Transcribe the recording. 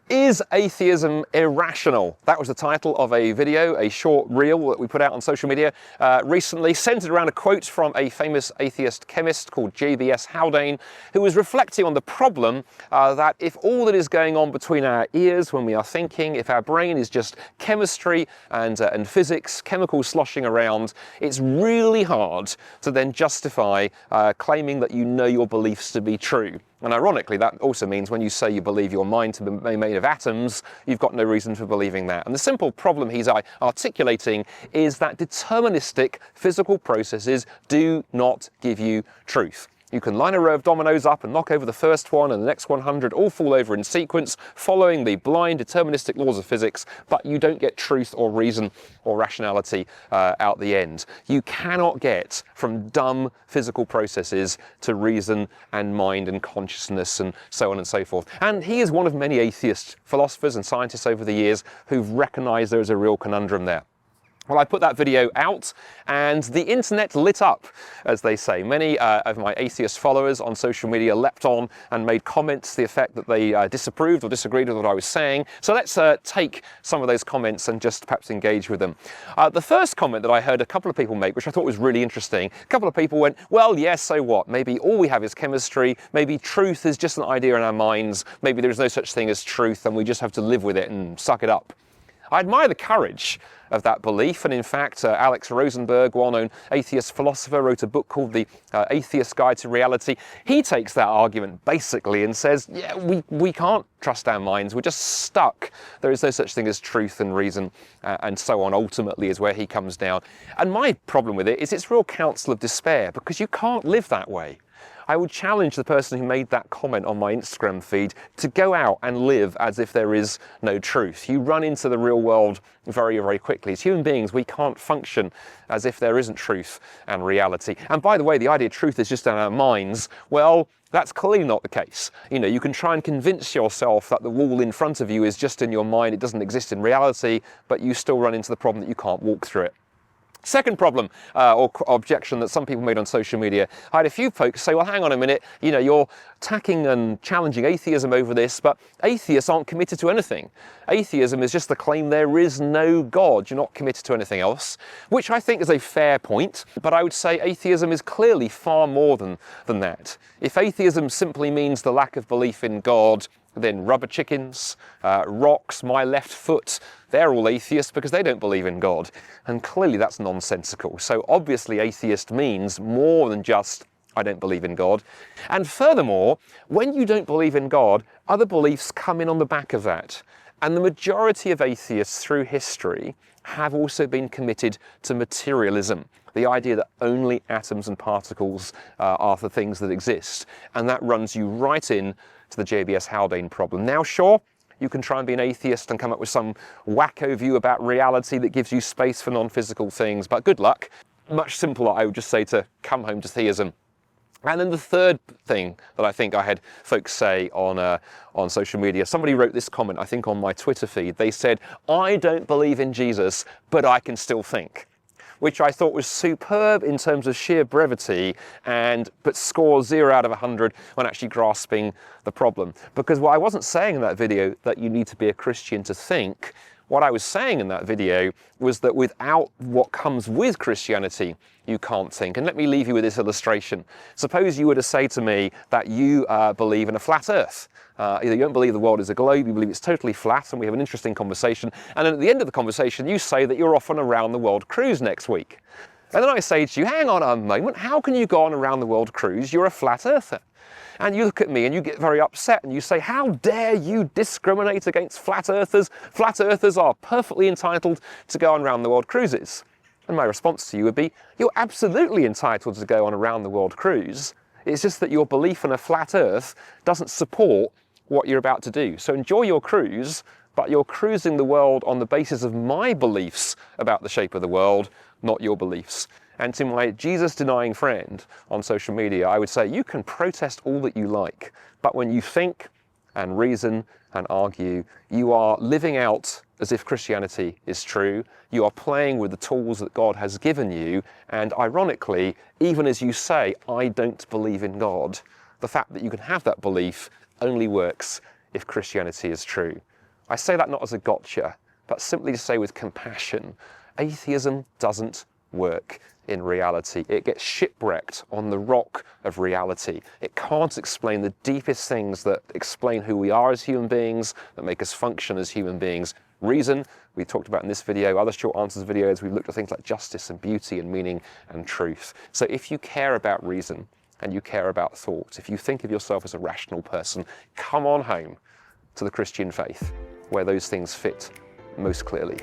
Is atheism irrational? That was the title of a video, a short reel that we put out on social media recently, centered around a quote from a famous atheist chemist called J.B.S. Haldane, who was reflecting on the problem that if all that is going on between our ears when we are thinking, if our brain is just chemistry and physics, chemicals sloshing around, it's really hard to then justify claiming that you know your beliefs to be true. And ironically, that also means when you say you believe your mind to be made of atoms, you've got no reason for believing that. And the simple problem he's articulating is that deterministic physical processes do not give you truth. You can line a row of dominoes up and knock over the first one and the next 100 all fall over in sequence, following the blind deterministic laws of physics, but you don't get truth or reason or rationality out the end. You cannot get from dumb physical processes to reason and mind and consciousness and so on and so forth. And he is one of many atheist philosophers and scientists over the years who've recognized there is a real conundrum there. Well, I put that video out and the internet lit up, as they say. Many of my atheist followers on social media leapt on and made comments to the effect that they disapproved or disagreed with what I was saying. So let's take some of those comments and just perhaps engage with them. The first comment that I heard a couple of people make, which I thought was really interesting, a couple of people went, well, yes, so what? Maybe all we have is chemistry. Maybe truth is just an idea in our minds. Maybe there is no such thing as truth and we just have to live with it and suck it up. I admire the courage of that belief, and in fact Alex Rosenberg, well-known atheist philosopher, wrote a book called The Atheist Guide to Reality. He takes that argument basically and says, yeah, we can't trust our minds, we're just stuck. There is no such thing as truth and reason and so on, ultimately is where he comes down. And my problem with it is it's real counsel of despair, because you can't live that way. I would challenge the person who made that comment on my Instagram feed to go out and live as if there is no truth. You run into the real world very, very quickly. As human beings, we can't function as if there isn't truth and reality. And by the way, the idea of truth is just in our minds. Well, that's clearly not the case. You know, you can try and convince yourself that the wall in front of you is just in your mind, it doesn't exist in reality, but you still run into the problem that you can't walk through it. Second problem or objection that some people made on social media, I had a few folks say, well, hang on a minute, you know, you're attacking and challenging atheism over this, but atheists aren't committed to anything. Atheism is just the claim there is no God. You're not committed to anything else, which I think is a fair point, but I would say atheism is clearly far more than that. If atheism simply means the lack of belief in God, then rubber chickens, rocks, my left foot, they're all atheists because they don't believe in God. And clearly that's nonsensical. So obviously atheist means more than just I don't believe in God. And furthermore, when you don't believe in God, other beliefs come in on the back of that. And the majority of atheists through history have also been committed to materialism, the idea that only atoms and particles are the things that exist. And that runs you right in to the J.B.S. Haldane problem. Now, sure, you can try and be an atheist and come up with some wacko view about reality that gives you space for non-physical things, but good luck. Much simpler, I would just say, to come home to theism. And then the third thing that I think I had folks say on social media, somebody wrote this comment, I think on my Twitter feed. They said, I don't believe in Jesus, but I can still think. Which I thought was superb in terms of sheer brevity, but scores 0 out of 100 when actually grasping the problem. Because what I wasn't saying in that video that you need to be a Christian to think. What I was saying in that video was that without what comes with Christianity, you can't think. And let me leave you with this illustration. Suppose you were to say to me that you believe in a flat earth. Either you don't believe the world is a globe, you believe it's totally flat, and we have an interesting conversation. And then at the end of the conversation, you say that you're off on a round the world cruise next week. And then I say to you, hang on a moment, how can you go on a round the world cruise? You're a flat earther. And you look at me and you get very upset and you say, how dare you discriminate against flat earthers? Flat earthers are perfectly entitled to go on round the world cruises. And my response to you would be, you're absolutely entitled to go on a round the world cruise. It's just that your belief in a flat earth doesn't support what you're about to do. So enjoy your cruise, but you're cruising the world on the basis of my beliefs about the shape of the world, not your beliefs. And to my Jesus-denying friend on social media, I would say, you can protest all that you like, but when you think and reason and argue, you are living out as if Christianity is true. You are playing with the tools that God has given you. And ironically, even as you say, I don't believe in God, the fact that you can have that belief only works if Christianity is true. I say that not as a gotcha, but simply to say with compassion, atheism doesn't work in reality. It gets shipwrecked on the rock of reality. It can't explain the deepest things that explain who we are as human beings, that make us function as human beings. Reason, we talked about in this video, other short answers videos, we've looked at things like justice and beauty and meaning and truth. So if you care about reason and you care about thought, if you think of yourself as a rational person, come on home to the Christian faith, where those things fit most clearly.